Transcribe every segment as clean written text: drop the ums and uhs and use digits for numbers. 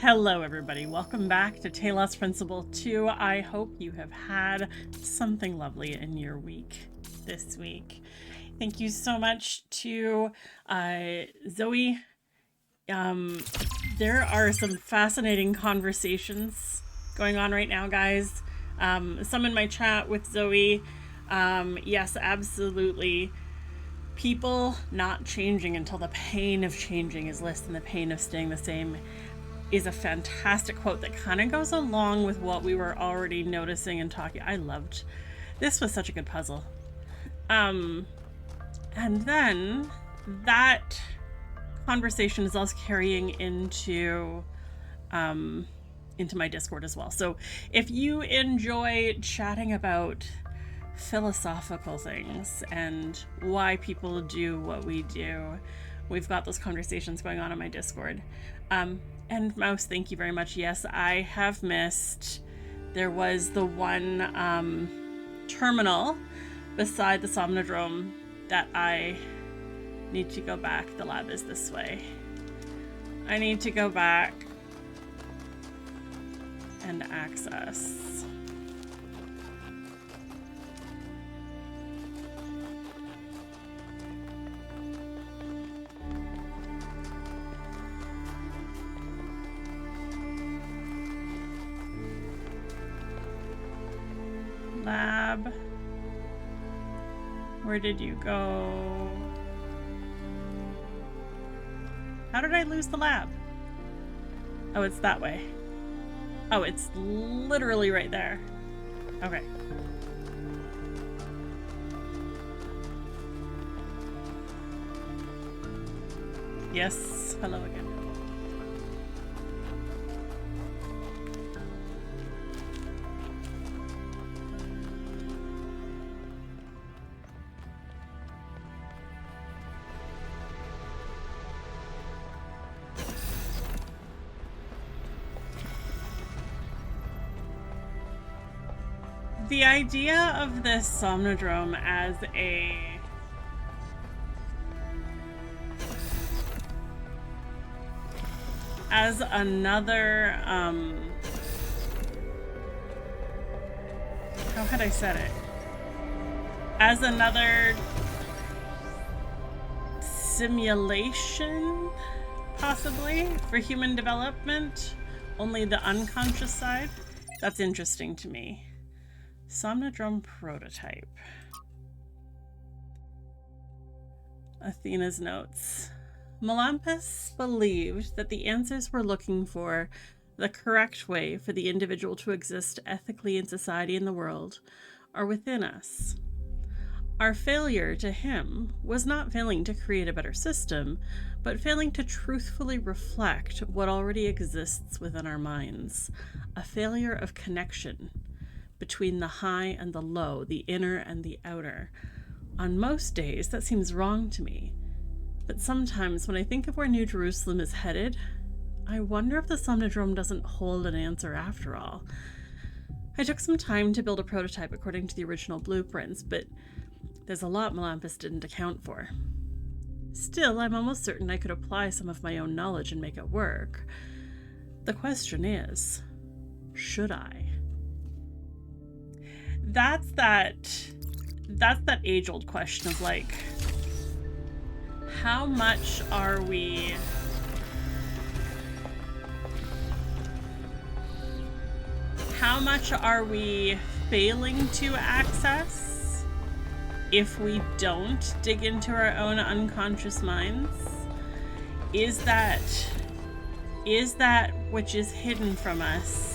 Hello everybody, welcome back to Talos Principle 2. I hope you have had something lovely in your week this week. Thank you so much to Zoe. There are some fascinating conversations going on right now, guys. Some in my chat with Zoe. Yes, absolutely. People not changing until the pain of changing is less than the pain of staying the same is a fantastic quote that kind of goes along with what we were already noticing and talking. I loved this. Was such a good puzzle. And then that conversation is also carrying into my Discord as well. So if you enjoy chatting about philosophical things and why people do what we do, we've got those conversations going on my Discord. And Mouse, thank you very much. Yes, I have missed. There was the one terminal beside the Somnodrome that I need to go back. The lab is this way. I need to go back and access. Lab. Where did you go? How did I lose the lab? Oh, it's that way. Oh, it's literally right there. Okay. Yes, hello again. The idea of this Somnodrome as another how had I said it? As another simulation, possibly, for human development, only the unconscious side. That's interesting to me. Somnodrome prototype. Athena's notes. Melampus believed that the answers we're looking for, the correct way for the individual to exist ethically in society and the world, are within us. Our failure to him was not failing to create a better system, but failing to truthfully reflect what already exists within our minds. A failure of connection between the high and the low, the inner and the outer. On most days, that seems wrong to me. But sometimes when I think of where New Jerusalem is headed, I wonder if the Somnodrome doesn't hold an answer after all. I took some time to build a prototype according to the original blueprints, but there's a lot Melampus didn't account for. Still, I'm almost certain I could apply some of my own knowledge and make it work. The question is, should I? That's that age-old question of like, how much are we failing to access if we don't dig into our own unconscious minds? Is that which is hidden from us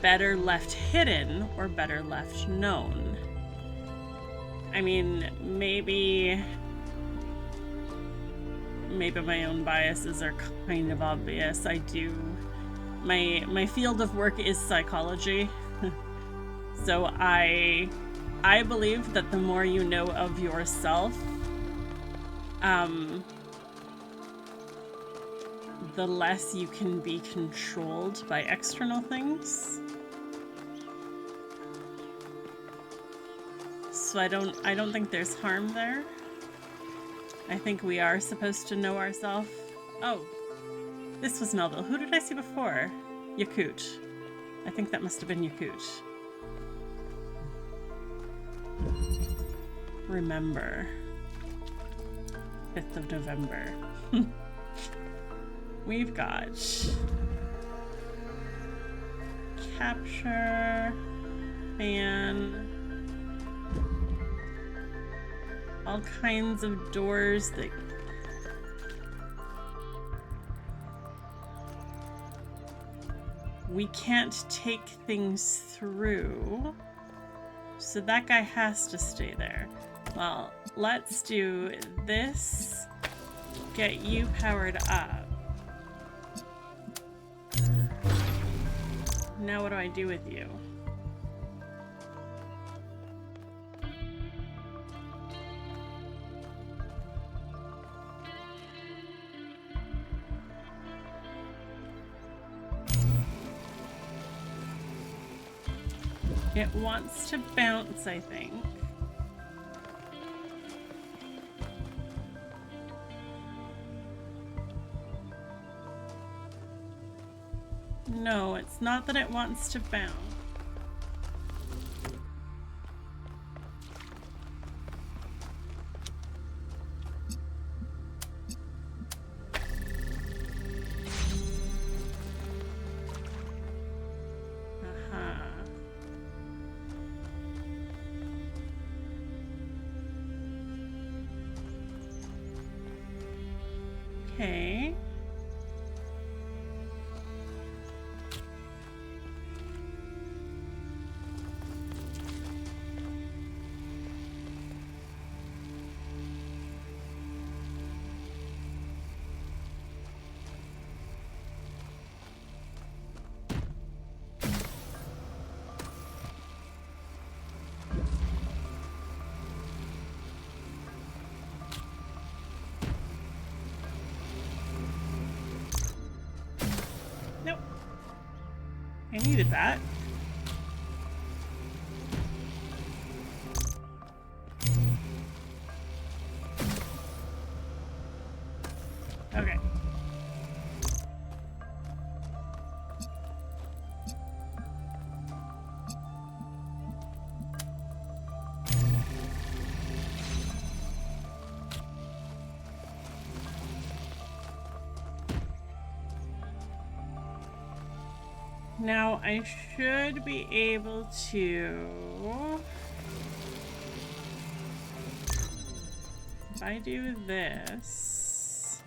better left hidden or better left known? I mean, maybe my own biases are kind of obvious. My field of work is psychology. So I believe that the more you know of yourself, the less you can be controlled by external things. So I don't think there's harm there. I think we are supposed to know ourselves. Oh, This was Melville. Who did I see before? Yakut. I think that must have been Yakut. Remember. 5th of November. We've got capture, ban, all kinds of doors that we can't take things through, so that guy has to stay there. Well, let's do this, get you powered up. Now what do I do with you? It wants to bounce, I think. No, it's not that it wants to bounce. Okay. Nope. I needed that. Okay. Now I should be able to, if I do this,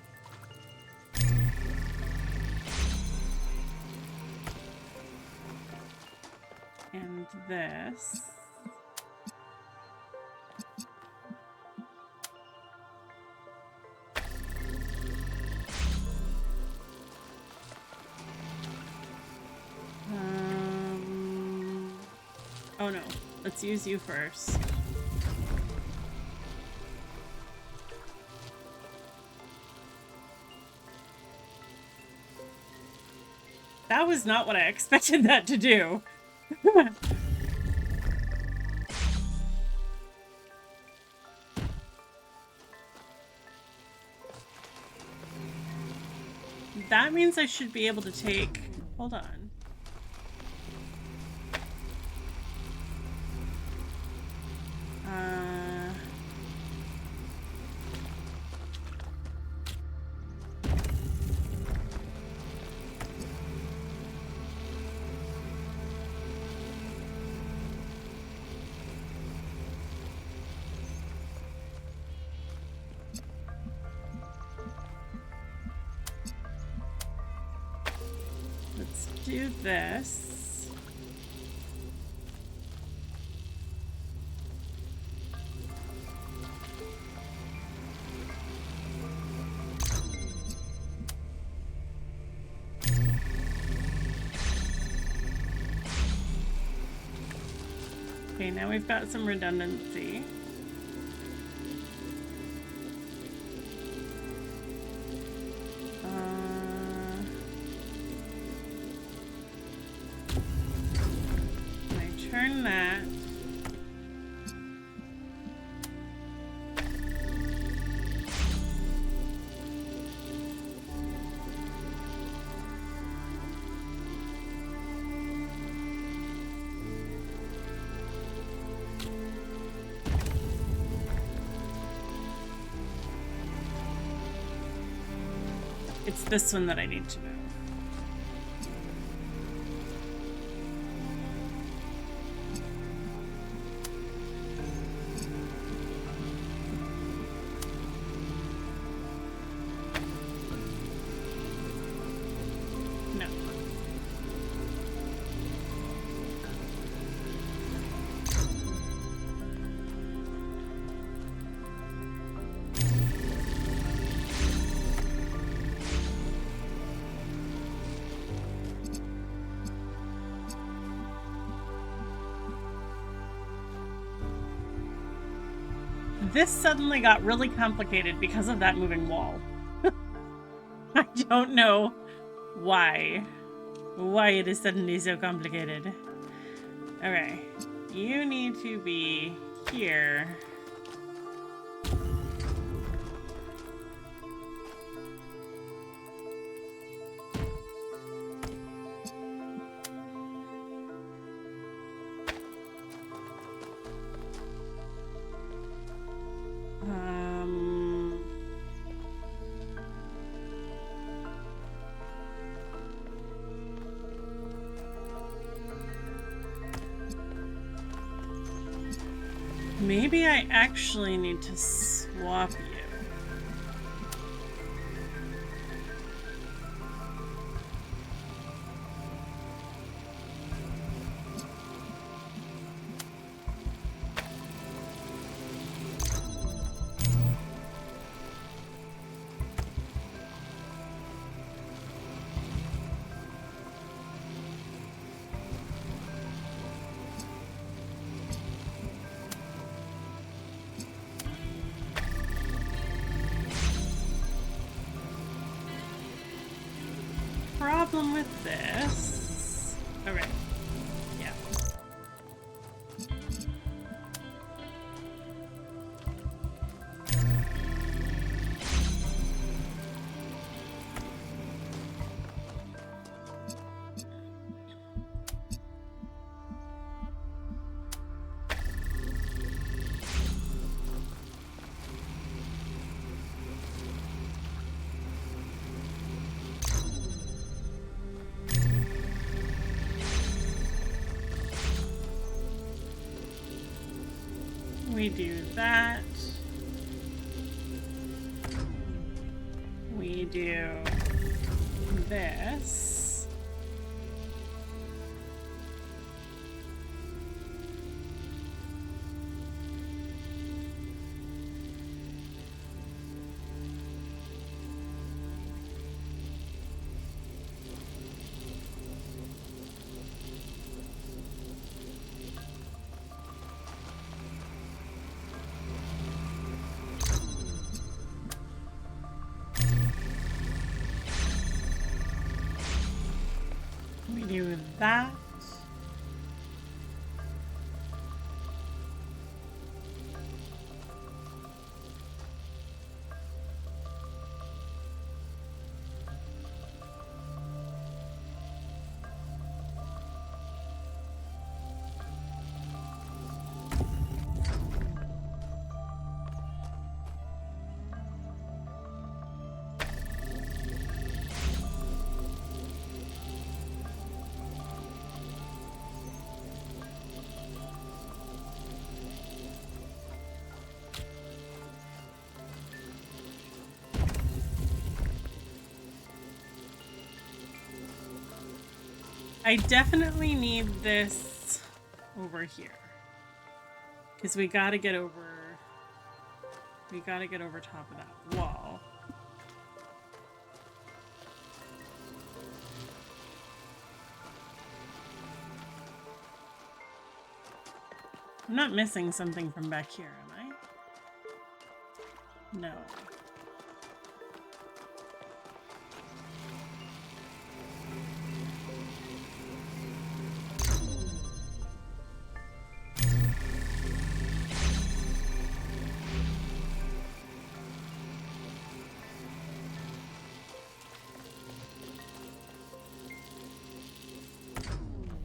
and this, oh no, let's use you first. That was not what I expected that to do. That means I should be able to take... Hold on. Let's do this. Okay, now we've got some redundancy. Turn that. It's this one that I need to move. This suddenly got really complicated because of that moving wall. I don't know why it is suddenly so complicated. Okay, you need to be here. Maybe I actually need to swap you. Problem with this. Okay. Yeah. We do that. We do this. Do that. I definitely need this over here. Because we gotta get over top of that wall. I'm not missing something from back here, am I? No.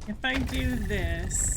If I do this,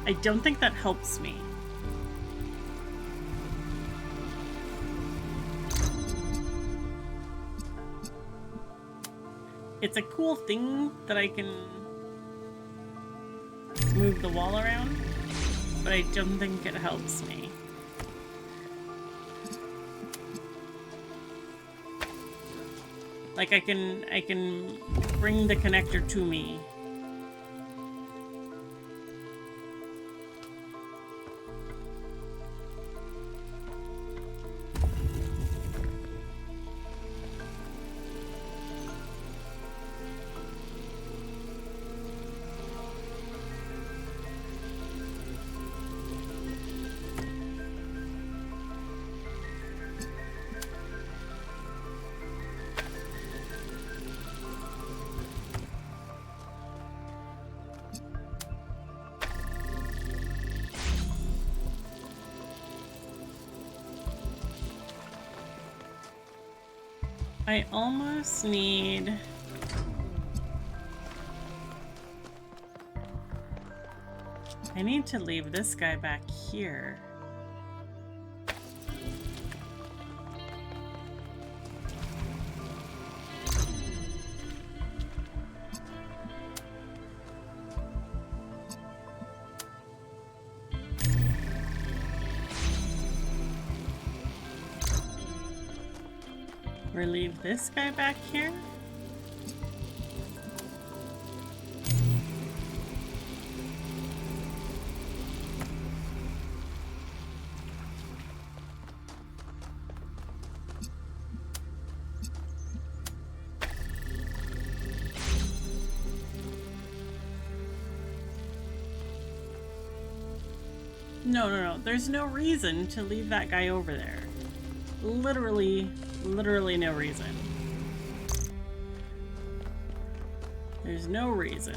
I don't think that helps me. It's a cool thing that I can move the wall around, but I don't think it helps me. Like I can bring the connector to me. I almost need... I need to leave this guy back here. Relieve this guy back here. No. There's no reason to leave that guy over there. Literally no reason. There's no reason.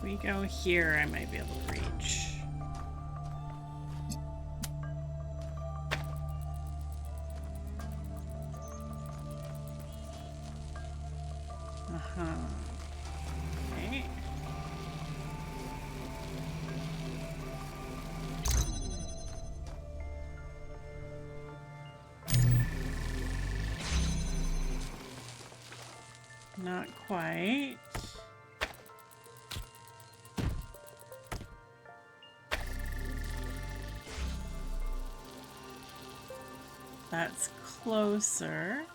We go here, I might be able to reach. Okay. Not quite. That's closer.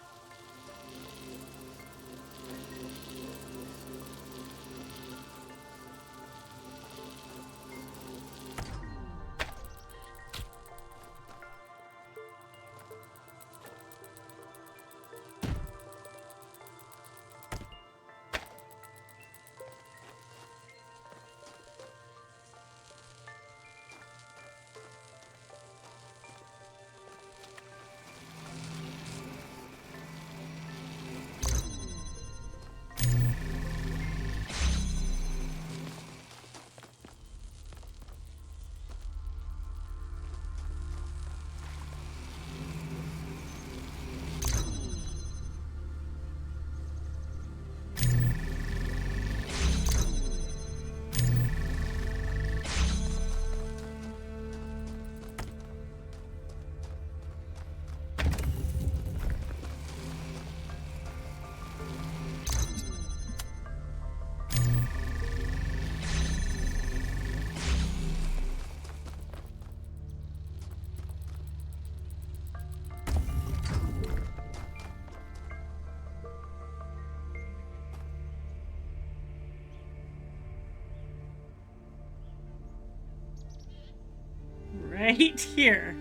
right here.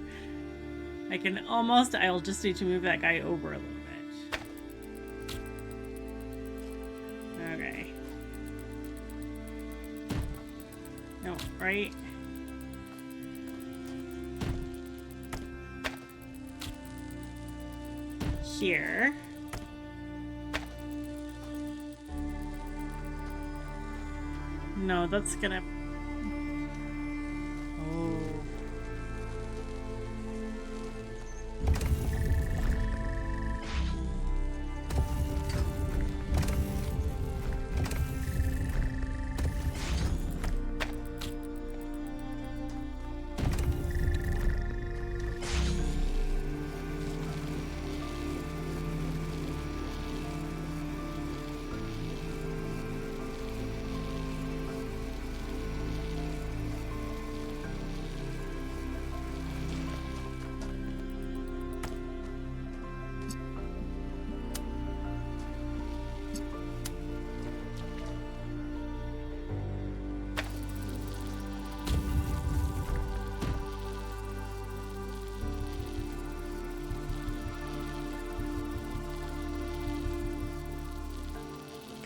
I can almost, I'll just need to move that guy over a little bit. Okay. No, right? Here. No, that's gonna... Oh.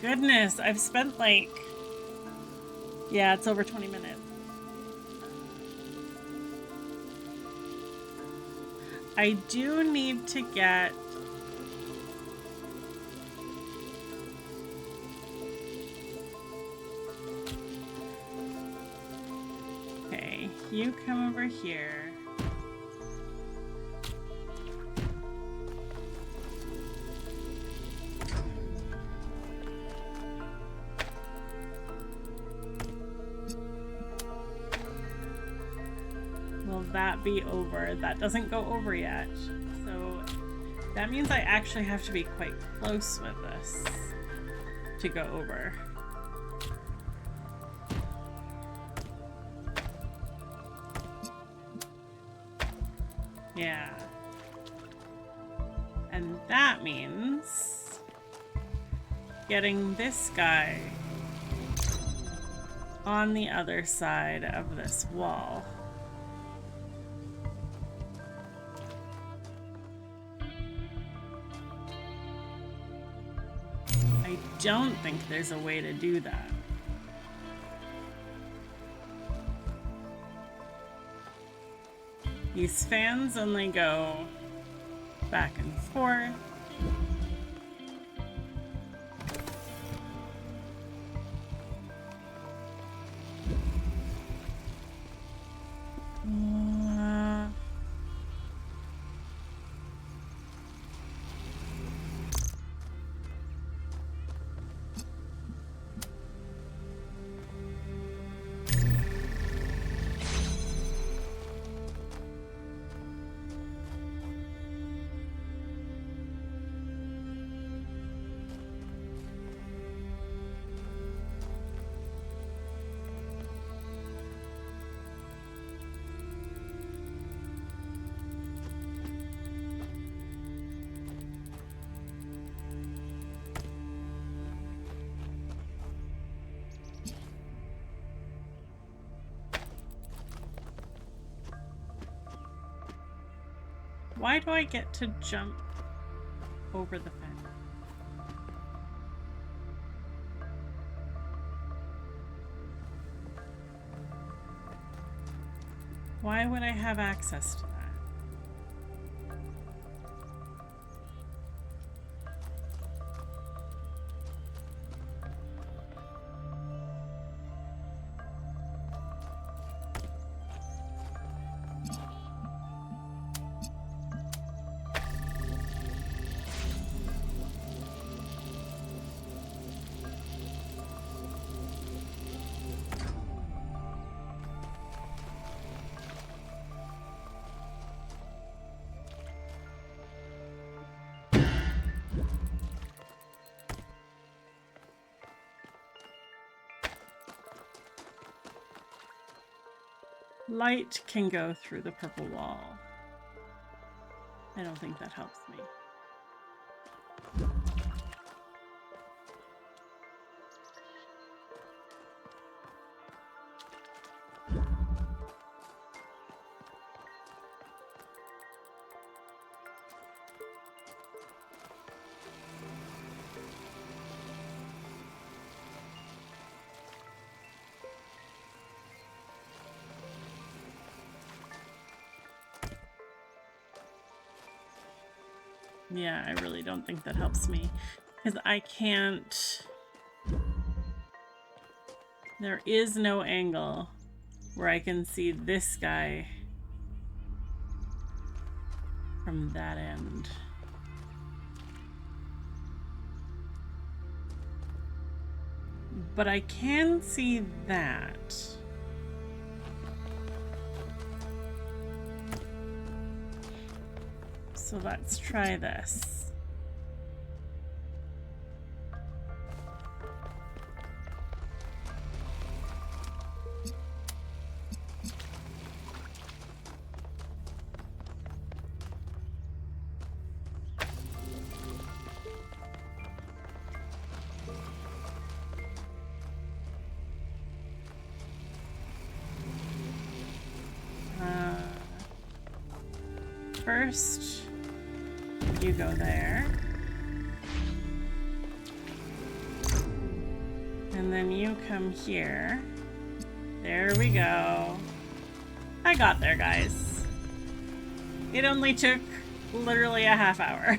Goodness, I've spent like... Yeah, it's over 20 minutes. I do need to get... Okay, you come over here. That be over. That doesn't go over yet. So that means I actually have to be quite close with this to go over. Yeah. And that means getting this guy on the other side of this wall. I don't think there's a way to do that. These fans only go back and forth. Why do I get to jump over the fence? Why would I have access to that? Light can go through the purple wall. I don't think that helps me. Yeah, I really don't think that helps me. Because I can't... There is no angle where I can see this guy from that end. But I can see that. So let's try this. First, you go there. And then you come here. There we go. I got there, guys. It only took literally a half hour.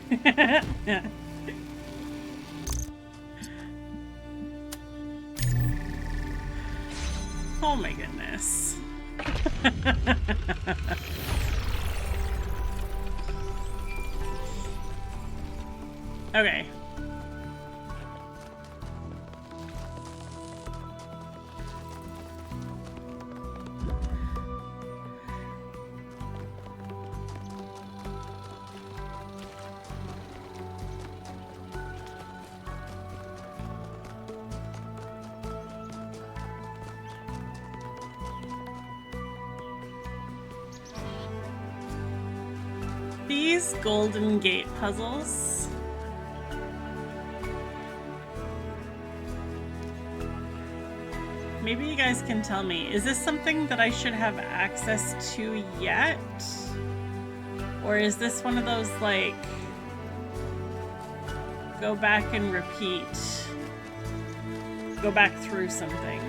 Oh my goodness. Okay. These Golden Gate puzzles maybe you guys can tell me, is this something that I should have access to yet? Or is this one of those, like, go back and repeat, go back through something?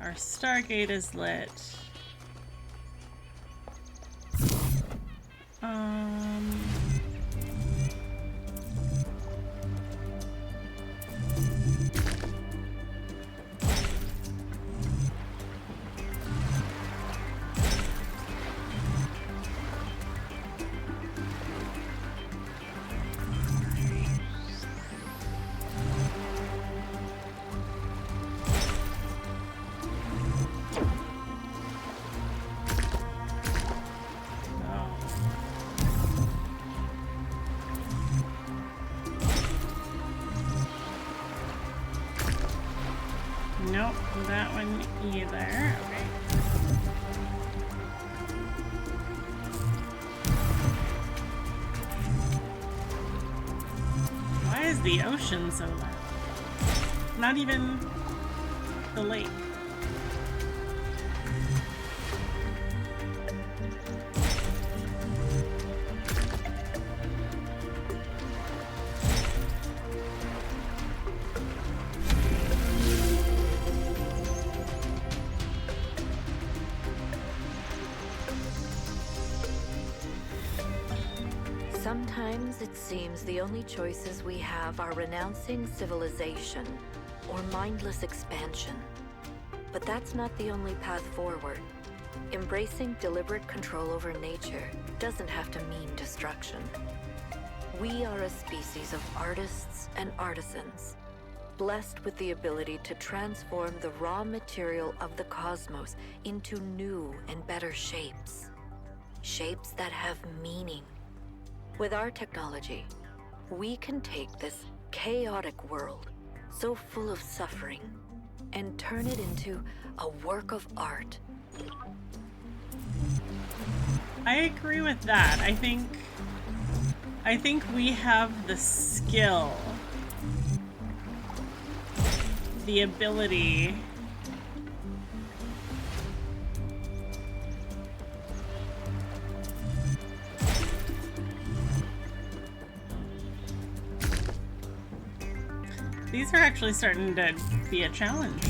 Our Stargate is lit. Nope, that one either. Okay. Why is the ocean so loud? Not even the lake. Sometimes it seems the only choices we have are renouncing civilization or mindless expansion. But that's not the only path forward. Embracing deliberate control over nature doesn't have to mean destruction. We are a species of artists and artisans, blessed with the ability to transform the raw material of the cosmos into new and better shapes. Shapes that have meaning. With our technology, we can take this chaotic world, so full of suffering, and turn it into a work of art. I agree with that. I think we have the skill, the ability These are actually starting to be a challenge.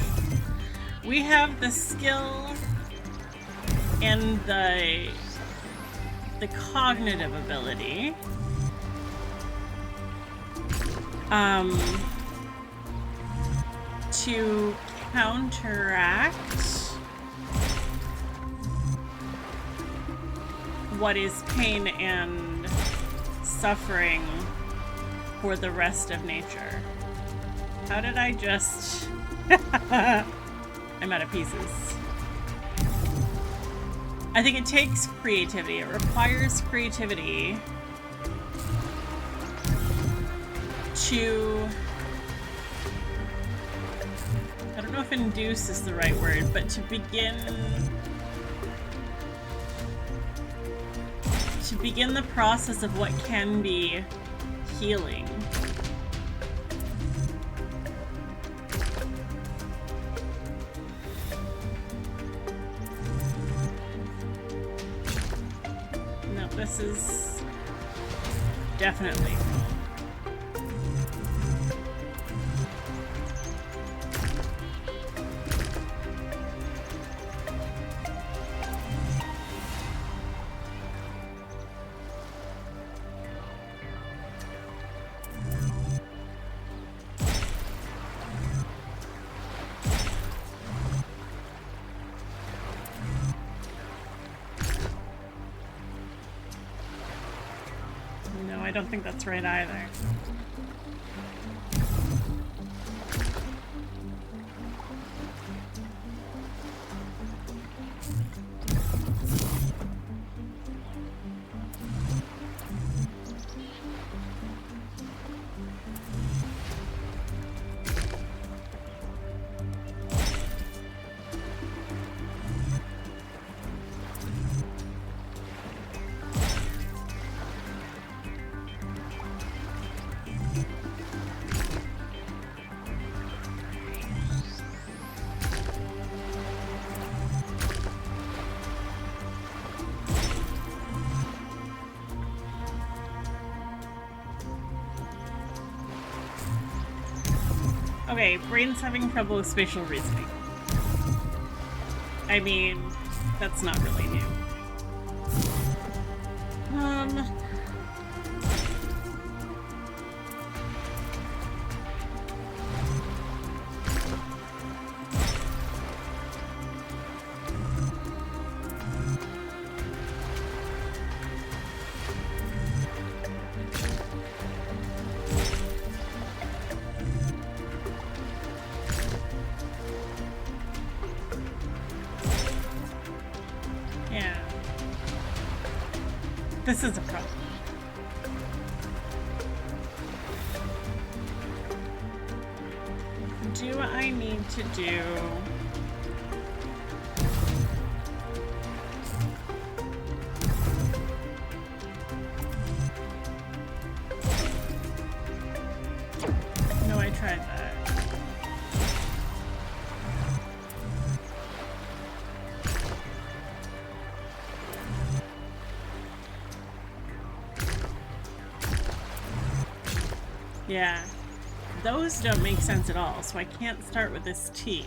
We have the skill and the cognitive ability to counteract what is pain and suffering for the rest of nature. How did I just... I'm out of pieces. I think it takes creativity. It requires creativity to... I don't know if induce is the right word, but to begin the process of what can be healing. No, this is definitely wrong. I don't think that's right either. Okay, brain's having trouble with spatial reasoning. I mean, that's not really new. Yeah. This is a problem. Do I need to do... No, I tried that. Yeah, those don't make sense at all, so I can't start with this T.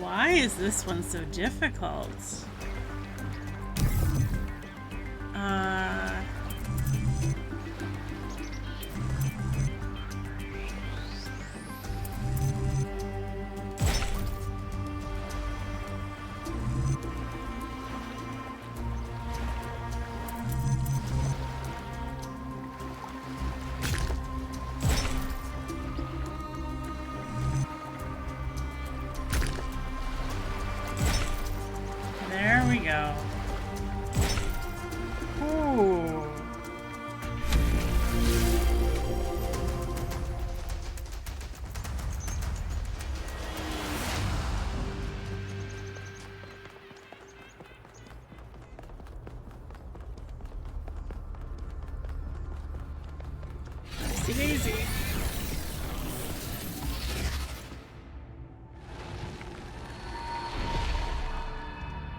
Why is this one so difficult? There Whoopsie daisy.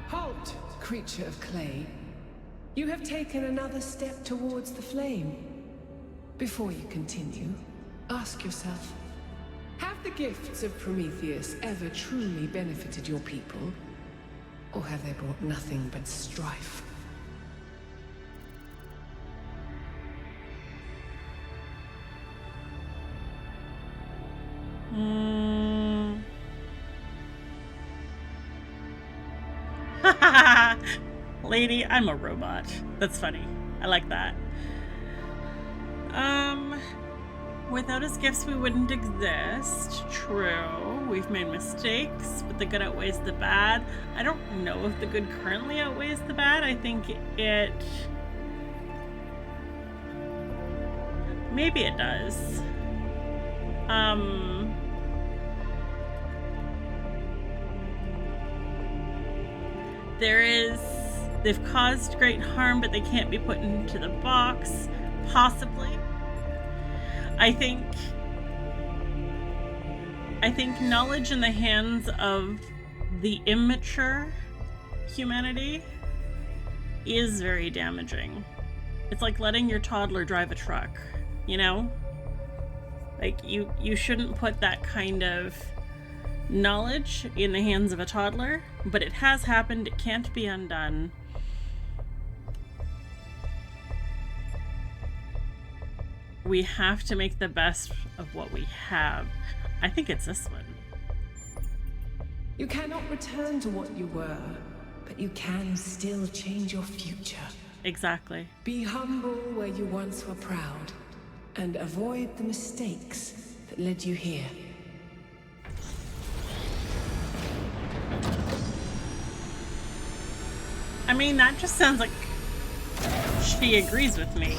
Halt, creature of clay. You have taken another step towards the flame. Before you continue, ask yourself, have the gifts of Prometheus ever truly benefited your people? Or have they brought nothing but strife? Lady, I'm a robot. That's funny. I like that. Without his gifts, we wouldn't exist. True. We've made mistakes, but the good outweighs the bad. I don't know if the good currently outweighs the bad. I think it... maybe it does. There is... they've caused great harm, but they can't be put into the box. Possibly. I think knowledge in the hands of the immature humanity is very damaging. It's like letting your toddler drive a truck, you know? Like, you shouldn't put that kind of knowledge in the hands of a toddler, but it has happened. It can't be undone. We have to make the best of what we have. I think it's this one. You cannot return to what you were, but you can still change your future. Exactly. Be humble where you once were proud, and avoid the mistakes that led you here. I mean, that just sounds like she agrees with me.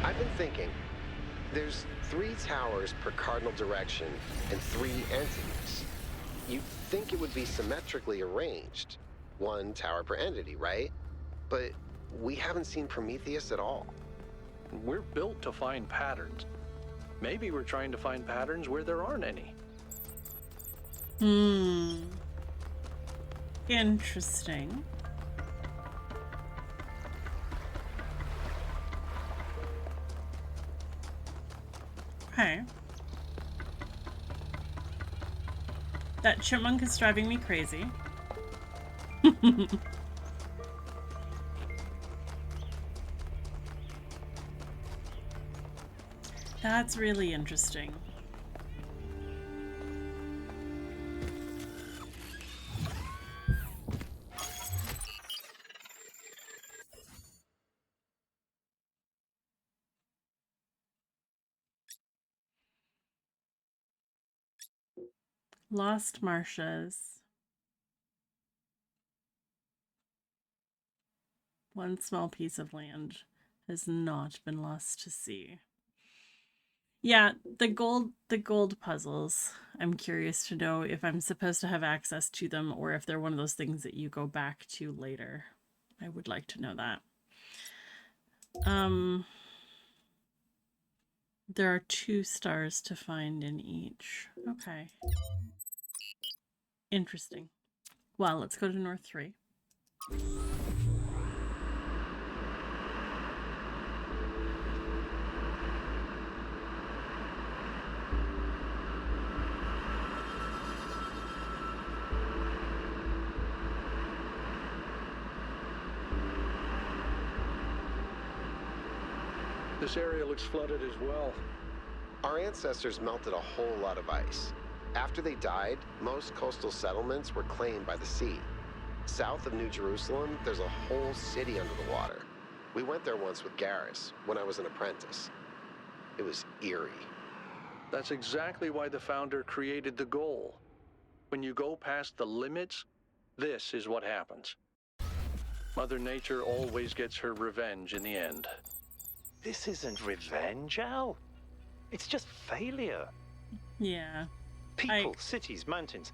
I've been thinking, there's 3 towers per cardinal direction and 3 entities. You'd think it would be symmetrically arranged. 1 tower per entity, right? But we haven't seen Prometheus at all. We're built to find patterns. Maybe we're trying to find patterns where there aren't any. Interesting. Okay. That chipmunk is driving me crazy. That's really interesting. Lost marshes. One small piece of land has not been lost to sea. Yeah, the gold puzzles. I'm curious to know if I'm supposed to have access to them or if they're one of those things that you go back to later. I would like to know that. There are 2 stars to find in each. Okay. Interesting. Well, let's go to North 3. This area looks flooded as well. Our ancestors melted a whole lot of ice. After they died, most coastal settlements were claimed by the sea. South of New Jerusalem, there's a whole city under the water. We went there once with Garrus, when I was an apprentice. It was eerie. That's exactly why the founder created the goal. When you go past the limits, this is what happens. Mother Nature always gets her revenge in the end. This isn't revenge, Al. It's just failure. Yeah. People, cities, mountains.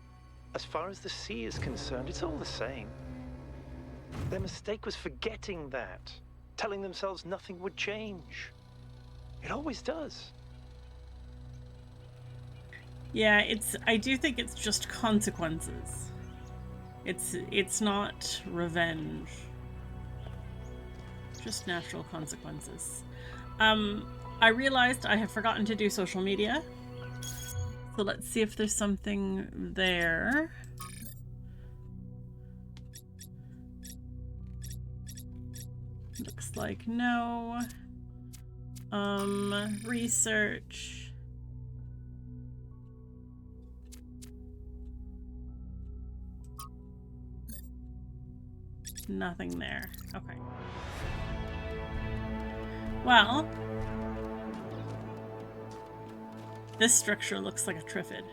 As far as the sea is concerned, it's all the same. Their mistake was forgetting that, telling themselves nothing would change. It always does. Yeah, I do think it's just consequences. It's not revenge. Just natural consequences. I realized I have forgotten to do social media. So let's see if there's something there. Looks like no. Research. Nothing there. Okay. Well, this structure looks like a Triffid.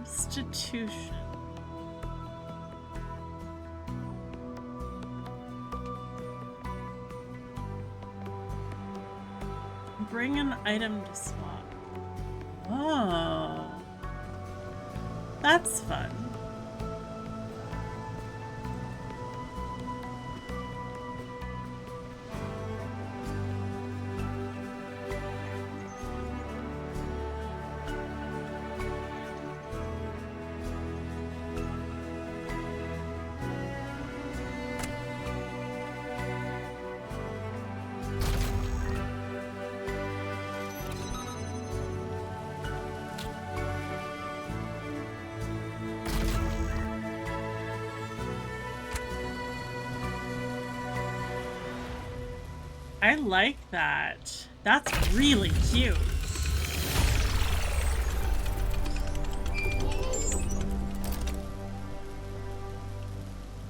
Substitution. Bring an item to swap. Oh, that's fun. I like that. That's really cute.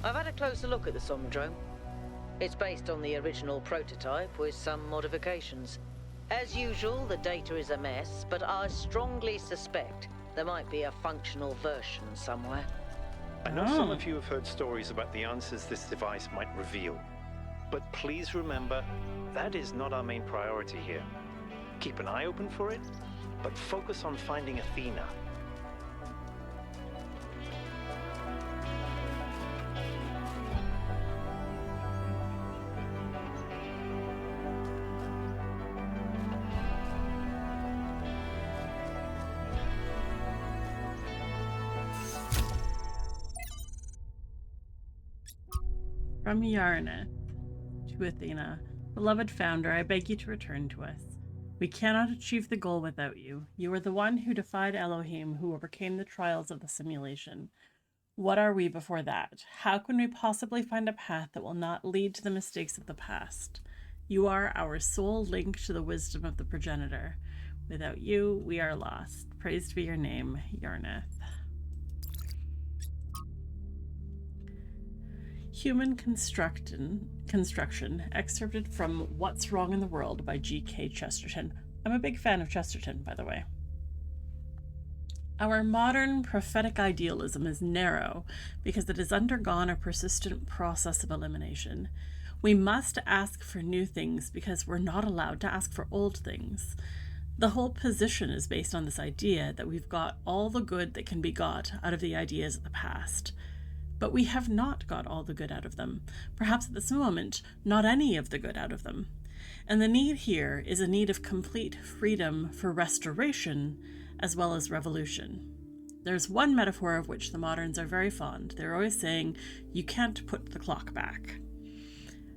I've had a closer look at the Somnodrome. It's based on the original prototype with some modifications. As usual, the data is a mess, but I strongly suspect there might be a functional version somewhere. I know some of you have heard stories about the answers this device might reveal. But please remember, that is not our main priority here. Keep an eye open for it, but focus on finding Athena. From Yarnith to Athena. Beloved founder, I beg you to return to us. We cannot achieve the goal without you. You are the one who defied Elohim, who overcame the trials of the simulation. What are we before that? How can we possibly find a path that will not lead to the mistakes of the past? You are our sole link to the wisdom of the progenitor. Without you, we are lost. Praised be your name, Yarnith. Human Construction, excerpted from What's Wrong in the World by G.K. Chesterton. I'm a big fan of Chesterton, by the way. Our modern prophetic idealism is narrow because it has undergone a persistent process of elimination. We must ask for new things because we're not allowed to ask for old things. The whole position is based on this idea that we've got all the good that can be got out of the ideas of the past. But we have not got all the good out of them. Perhaps at this moment, not any of the good out of them. And the need here is a need of complete freedom for restoration as well as revolution. There's one metaphor of which the moderns are very fond. They're always saying, you can't put the clock back.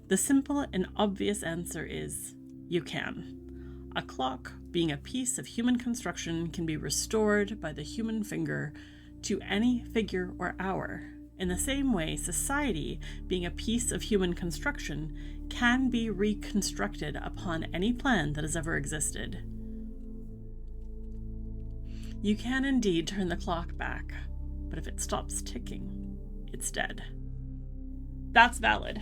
The simple and obvious answer is, you can. A clock, being a piece of human construction, can be restored by the human finger to any figure or hour. In the same way, society, being a piece of human construction, can be reconstructed upon any plan that has ever existed. You can indeed turn the clock back, but if it stops ticking, it's dead. That's valid.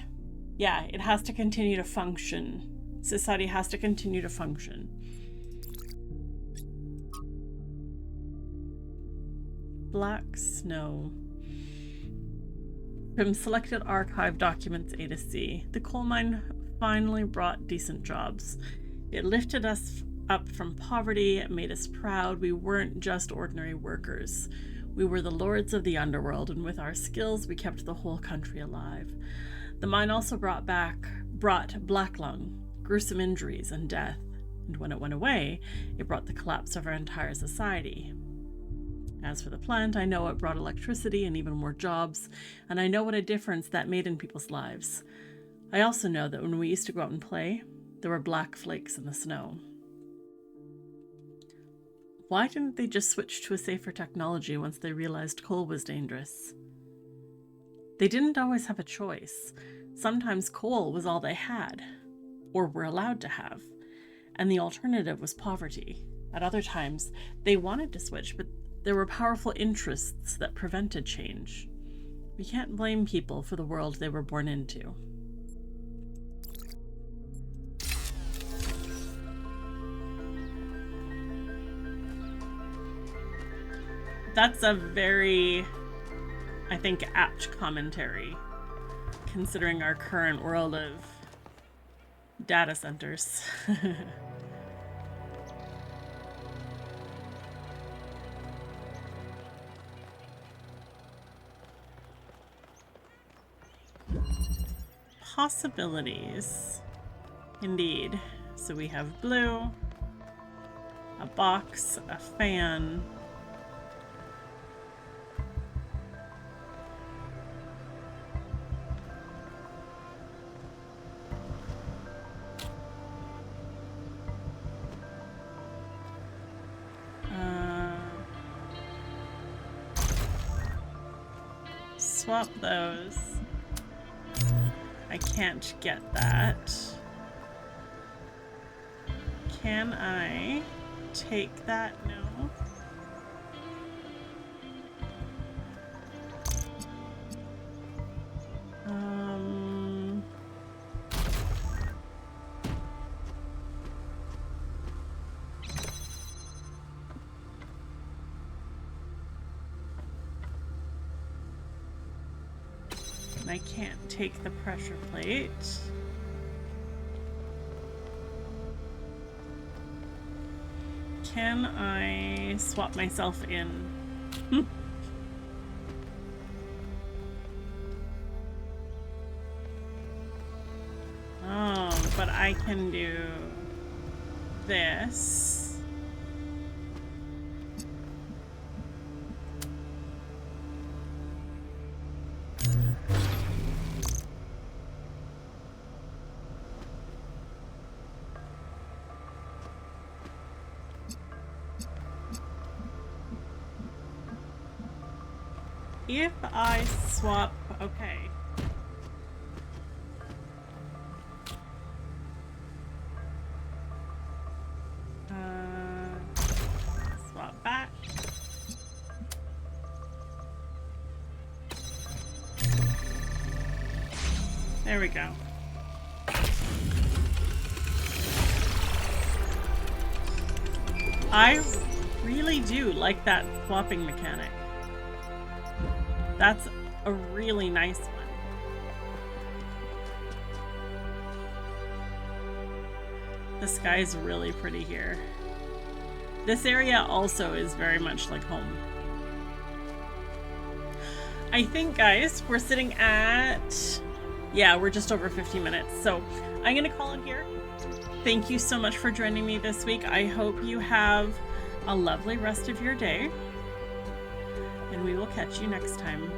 Yeah, it has to continue to function. Society has to continue to function. Black snow. From selected archive documents A to C, the coal mine finally brought decent jobs. It lifted us up from poverty, it made us proud. We weren't just ordinary workers. We were the lords of the underworld, and with our skills, we kept the whole country alive. The mine also brought black lung, gruesome injuries, and death. And when it went away, it brought the collapse of our entire society. As for the plant, I know it brought electricity and even more jobs, and I know what a difference that made in people's lives. I also know that when we used to go out and play, there were black flakes in the snow. Why didn't they just switch to a safer technology once they realized coal was dangerous? They didn't always have a choice. Sometimes coal was all they had, or were allowed to have, and the alternative was poverty. At other times, they wanted to switch, but there were powerful interests that prevented change. We can't blame people for the world they were born into. That's a very, I think, apt commentary, considering our current world of data centers. Possibilities. Indeed. So we have blue, a box, a fan. Swap those. I can't get that. Can I take that? No. I can't take the pressure plate. Can I swap myself in? Oh, but I can do this. If I swap, okay. Swap back. There we go. I really do like that swapping mechanic. That's a really nice one. The sky's really pretty here. This area also is very much like home. I think, guys, we're sitting at... yeah, we're just over 50 minutes. So I'm going to call it here. Thank you so much for joining me this week. I hope you have a lovely rest of your day. And we will catch you next time.